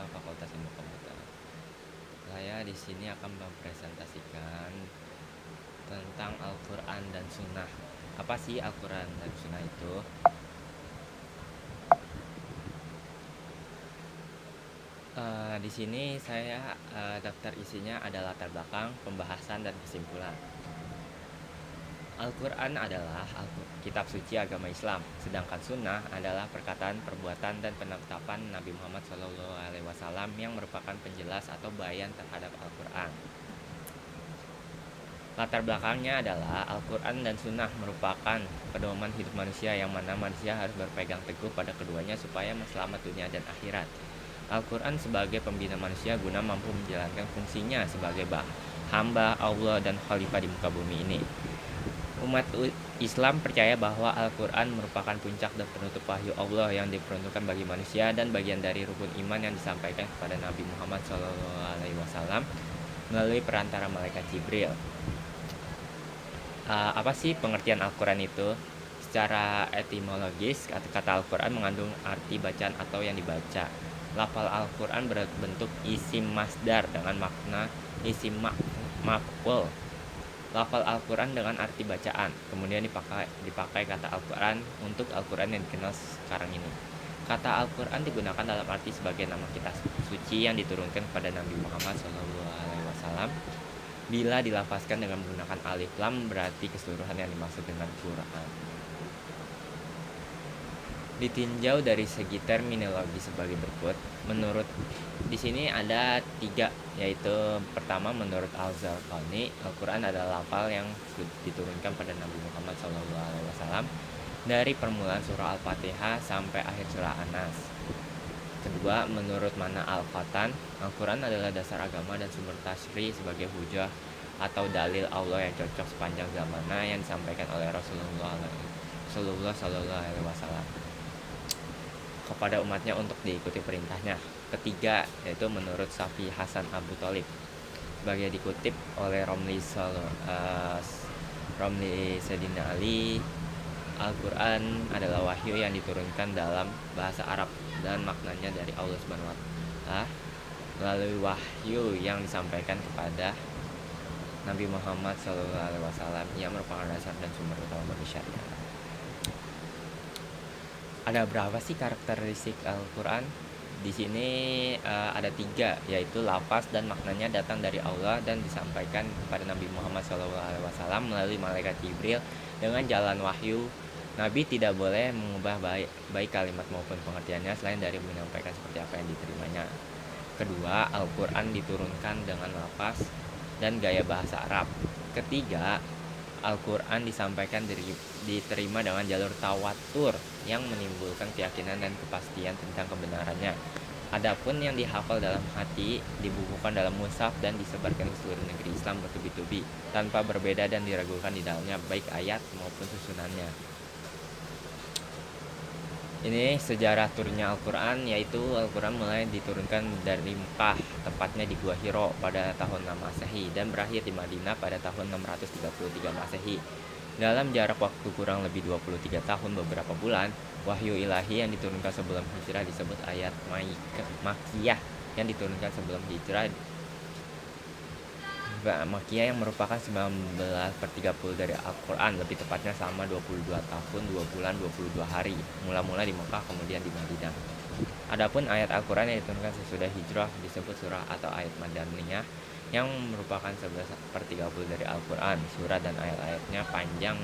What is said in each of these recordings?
Fakultas Ilmu Komputer. Saya di sini akan mempresentasikan tentang Al-Quran dan Sunnah. Apa sih Al-Quran dan Sunnah itu? Di sini saya daftar isinya ada latar belakang, pembahasan, dan kesimpulan. Al-Quran adalah kitab suci agama Islam, sedangkan Sunnah adalah perkataan, perbuatan, dan penetapan Nabi Muhammad SAW yang merupakan penjelas atau bayan terhadap Al-Quran. Latar belakangnya adalah Al-Quran dan Sunnah merupakan pedoman hidup manusia yang mana manusia harus berpegang teguh pada keduanya supaya selamat dunia dan akhirat. Al-Quran sebagai pembina manusia guna mampu menjalankan fungsinya sebagai hamba Allah dan khalifah di muka bumi ini. Umat Islam percaya bahwa Al-Quran merupakan puncak dan penutup wahyu Allah yang diperuntukkan bagi manusia dan bagian dari rukun iman yang disampaikan kepada Nabi Muhammad SAW melalui perantara malaikat Jibril. Apa sih pengertian Al-Quran itu? Secara etimologis, kata Al-Quran mengandung arti bacaan atau yang dibaca. Lafal Al-Quran berbentuk isim masdar dengan makna isim maf'ul. Lafal Al-Quran dengan arti bacaan. Kemudian dipakai kata Al-Quran untuk Al-Quran yang dikenal sekarang ini. Kata Al-Quran digunakan dalam arti sebagai nama kitab suci yang diturunkan kepada Nabi Muhammad SAW. Bila dilafazkan dengan menggunakan alif lam berarti keseluruhan yang dimaksud dengan Quran. Ditinjau dari segi terminologi sebagai berikut. Menurut di sini ada 3, yaitu pertama menurut Al-Zarqani, Al-Quran adalah lafal yang diturunkan pada Nabi Muhammad SAW dari permulaan surah Al-Fatihah sampai akhir surah An-Nas. Kedua, menurut Mana Al-Fatan, Al-Quran adalah dasar agama dan sumber tasyri sebagai hujah atau dalil Allah yang cocok sepanjang zamannya yang disampaikan oleh Rasulullah SAW kepada umatnya untuk diikuti perintahnya. Ketiga, yaitu menurut Syafi'i Hasan Abu Thalib, sebagai dikutip oleh Romli Sayyidina Ali, Al-Quran adalah wahyu yang diturunkan dalam bahasa Arab dan maknanya dari Allah Subhanahu wa Ta'ala melalui wahyu yang disampaikan kepada Nabi Muhammad SAW yang merupakan dasar dan sumber utama bagi syariat. Ada berapa sih karakteristik Al-Quran? Di sini ada 3, yaitu lafaz dan maknanya datang dari Allah dan disampaikan kepada Nabi Muhammad SAW melalui malaikat Jibril dengan jalan wahyu. Nabi tidak boleh mengubah baik kalimat maupun pengertiannya selain dari menyampaikan seperti apa yang diterimanya. Kedua, Al-Quran diturunkan dengan lafaz dan gaya bahasa Arab. Ketiga, Al-Quran disampaikan diterima dengan jalur tawatur yang menimbulkan keyakinan dan kepastian tentang kebenarannya. Adapun yang dihafal dalam hati dibukukan dalam mushaf dan disebarkan ke seluruh negeri Islam bertubi-tubi tanpa berbeda dan diragukan di dalamnya baik ayat maupun susunannya. Ini sejarah turunnya Al-Quran, yaitu Al-Quran mulai diturunkan dari Mekah, tepatnya di Gua Hiro pada tahun 6 Masehi dan berakhir di Madinah pada tahun 633 Masehi. Dalam jarak waktu kurang lebih 23 tahun beberapa bulan, wahyu ilahi yang diturunkan sebelum hijrah disebut ayat Makkiyah yang diturunkan sebelum hijrah. Makkiyah yang merupakan 19/30 dari Al-Quran, lebih tepatnya selama 22 tahun, 2 bulan, 22 hari, mula-mula di Mekah kemudian di Madinah. Adapun ayat Al-Quran yang diturunkan sesudah hijrah disebut surah atau ayat Madaniyah yang merupakan 11/30 dari Al-Quran. Surah dan ayat-ayatnya panjang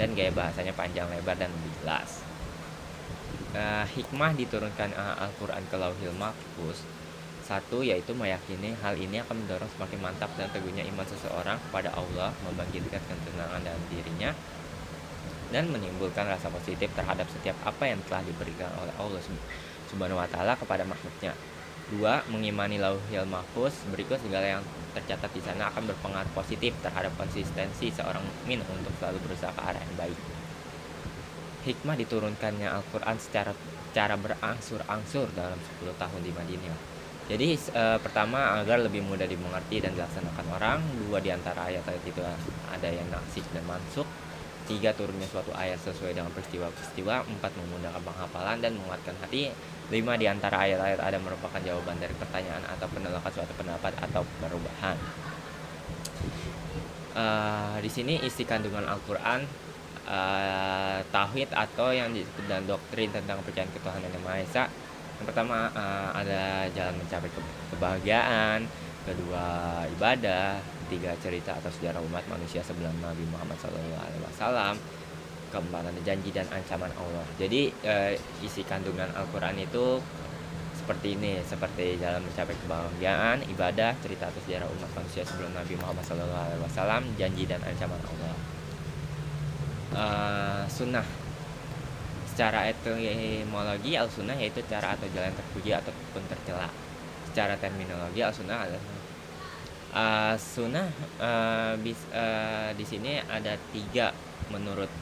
dan gaya bahasanya panjang lebar dan lebih jelas. Hikmah diturunkan Al-Quran ke Lauhil Mahfuz. 1, yaitu meyakini hal ini akan mendorong semakin mantap dan teguhnya iman seseorang kepada Allah, membangkitkan ketenangan dalam dirinya, dan menimbulkan rasa positif terhadap setiap apa yang telah diberikan oleh Allah Subhanahu wa Ta'ala kepada makhluknya. 2, mengimani Lauhil Mahfuz berikut segala yang tercatat di sana akan berpengaruh positif terhadap konsistensi seorang mukmin untuk selalu berusaha ke arah yang baik. Hikmah diturunkannya Al-Quran secara berangsur-angsur dalam 10 tahun di Madinah. Jadi pertama agar lebih mudah dimengerti dan dilaksanakan orang. 2, di antara ayat-ayat itu ada yang nasikh dan mansukh. 3. Turunnya suatu ayat sesuai dengan peristiwa-peristiwa. 4. Memudahkan penghafalan dan menguatkan hati. 5. Di antara ayat-ayat ada merupakan jawaban dari pertanyaan atau penolakan suatu pendapat atau perubahan. Di sini isi kandungan Al-Quran, tauhid atau yang disebut dan doktrin tentang kepercayaan ketuhanan Yang Maha Esa. Yang pertama ada jalan mencapai kebahagiaan. Kedua, ibadah. 3. Cerita atau sejarah umat manusia sebelum Nabi Muhammad SAW. Keempat, ada janji dan ancaman Allah. Jadi isi kandungan Al-Quran itu seperti ini, seperti jalan mencapai kebahagiaan, ibadah, cerita atau sejarah umat manusia sebelum Nabi Muhammad SAW, janji dan ancaman Allah. Sunnah. Secara etimologi, al-sunnah yaitu cara atau jalan terpuji ataupun tercela. Secara terminologi, al-sunnah adalah sunnah. Di sini ada 3 menurut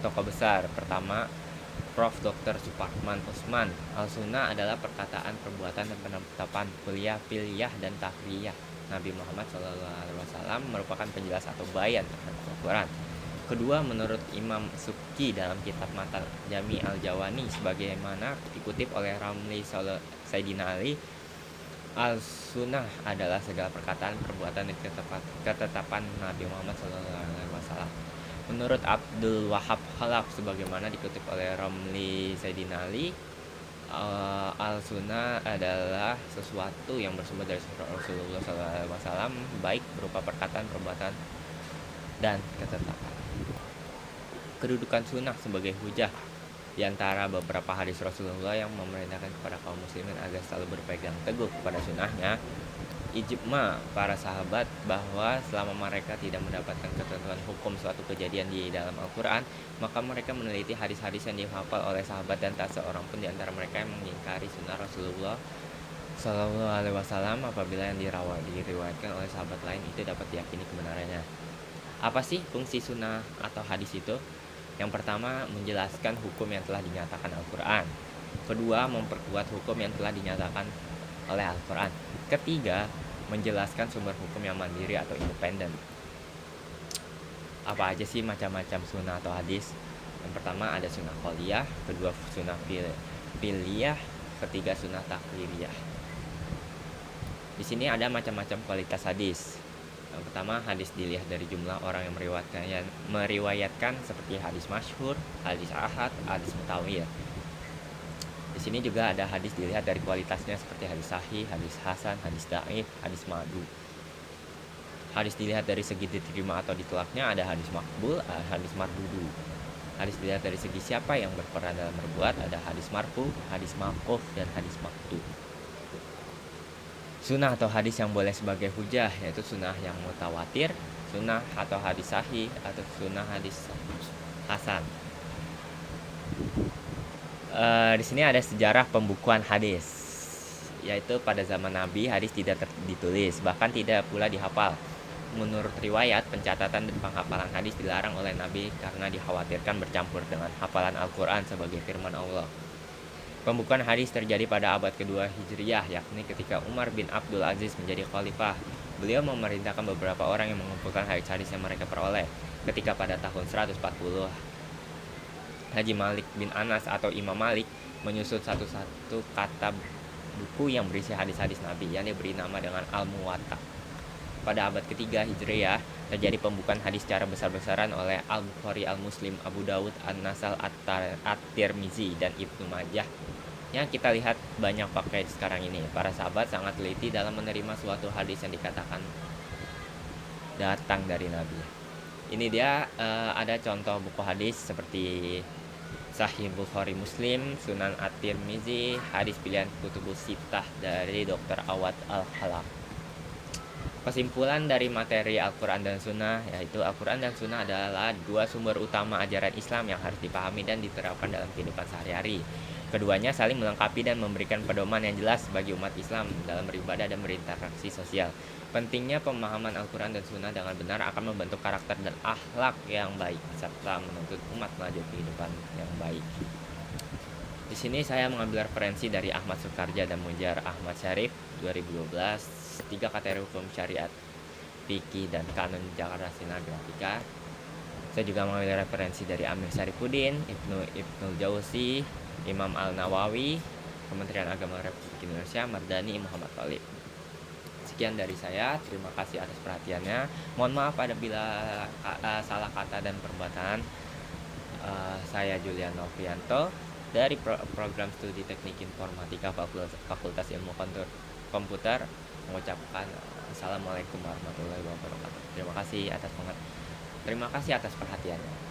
tokoh besar. Pertama, Prof. Dr. Suparman Usman. Al-sunnah adalah perkataan, perbuatan, dan penetapan kuliah, piliyah, dan takriyah Nabi Muhammad SAW merupakan penjelas atau bayan terhadap Al-Quran. Kedua, menurut Imam Subki dalam kitab Matan Jami Al-Jawani, sebagaimana dikutip oleh Ramli Sayyidina Ali, al-sunnah adalah segala perkataan, perbuatan, dan ketetapan Nabi Muhammad SAW. Menurut Abdul Wahab Khalaf, sebagaimana dikutip oleh Ramli Sayyidina Ali, al-sunnah adalah sesuatu yang bersumber dari Rasulullah SAW, baik berupa perkataan, perbuatan, dan ketetapan. Kedudukan sunnah sebagai hujah di antara beberapa hadis Rasulullah yang memerintahkan kepada kaum muslimin agar selalu berpegang teguh kepada sunnahnya. Ijma para sahabat bahwa selama mereka tidak mendapatkan ketentuan hukum suatu kejadian di dalam Al-Quran, maka mereka meneliti hadis-hadis yang dihafal oleh sahabat, dan tak seorang pun di antara mereka yang mengingkari sunnah Rasulullah SAW apabila yang diriwayatkan oleh sahabat lain itu dapat diyakini kebenarannya. Apa sih fungsi sunnah atau hadis itu? Yang pertama, menjelaskan hukum yang telah dinyatakan Al-Quran. Kedua, memperkuat hukum yang telah dinyatakan oleh Al-Quran. Ketiga, menjelaskan sumber hukum yang mandiri atau independen. Apa aja sih macam-macam sunnah atau hadis? Yang pertama ada sunnah qauliyah, kedua sunnah fi'liyah, ketiga sunnah takririah. Di sini ada macam-macam kualitas hadis. Yang pertama, hadis dilihat dari jumlah orang yang meriwayatkan seperti hadis masyhur, hadis ahad, hadis mutawatir. Di sini juga ada hadis dilihat dari kualitasnya seperti hadis sahih, hadis hasan, hadis dhaif, hadis madu. Hadis dilihat dari segi diterima atau ditolaknya ada hadis makbul, hadis mardudu. Hadis dilihat dari segi siapa yang berperan dalam berbuat ada hadis marfu, hadis mauquf, dan hadis maqtu. Sunnah atau hadis yang boleh sebagai hujah yaitu sunnah yang mutawatir, sunnah atau hadis sahih, atau sunnah hadis hasan. Di sini ada sejarah pembukuan hadis, yaitu pada zaman Nabi hadis tidak ditulis, bahkan tidak pula dihafal. Menurut riwayat, pencatatan dan penghafalan hadis dilarang oleh Nabi karena dikhawatirkan bercampur dengan hafalan Al-Quran sebagai firman Allah. Pembukuan hadis terjadi pada abad kedua Hijriyah, yakni ketika Umar bin Abdul Aziz menjadi khalifah. Beliau memerintahkan beberapa orang yang mengumpulkan hadis-hadis yang mereka peroleh. Ketika pada tahun 140, Haji Malik bin Anas atau Imam Malik menyusun satu-satu kata buku yang berisi hadis-hadis Nabi yang diberi nama dengan Al-Muwatta. Pada abad ketiga Hijriyah terjadi pembukaan hadis secara besar-besaran oleh Al-Bukhari, Al-Muslim, Abu Dawud, An-Nasal, At-Tirmizi, dan Ibnu Majah. Yang kita lihat banyak pakai sekarang ini. Para sahabat sangat teliti dalam menerima suatu hadis yang dikatakan datang dari Nabi. Ini dia ada contoh buku hadis seperti Sahih Bukhari, Muslim, Sunan At-Tirmizi, hadis pilihan Kutubus Sittah dari Dr. Awad Al-Halak. Kesimpulan dari materi Al-Quran dan Sunnah, yaitu Al-Quran dan Sunnah adalah dua sumber utama ajaran Islam yang harus dipahami dan diterapkan dalam kehidupan sehari-hari. Keduanya saling melengkapi dan memberikan pedoman yang jelas bagi umat Islam dalam beribadah dan berinteraksi sosial. Pentingnya pemahaman Al-Quran dan Sunnah dengan benar akan membentuk karakter dan akhlak yang baik serta menuntut umat menuju kehidupan yang baik. Di sini saya mengambil referensi dari Ahmad Sukarja dan Mujar Ahmad Syarif 2012, 3 kategori hukum syariat, fikih dan kanun Jakarta Sinar Grafika. Saya juga mengambil referensi dari Amir Syarifuddin, Ibnul Jauzi, Imam Al-Nawawi, Kementerian Agama Republik Indonesia, Mardani Muhammad Thalib. Sekian dari saya, terima kasih atas perhatiannya. Mohon maaf apabila salah kata dan perbuatan. Saya Julian Novianto dari program studi Teknik Informatika Fakultas Ilmu Komputer mengucapkan Assalamualaikum warahmatullahi wabarakatuh. Terima kasih atas perhatiannya.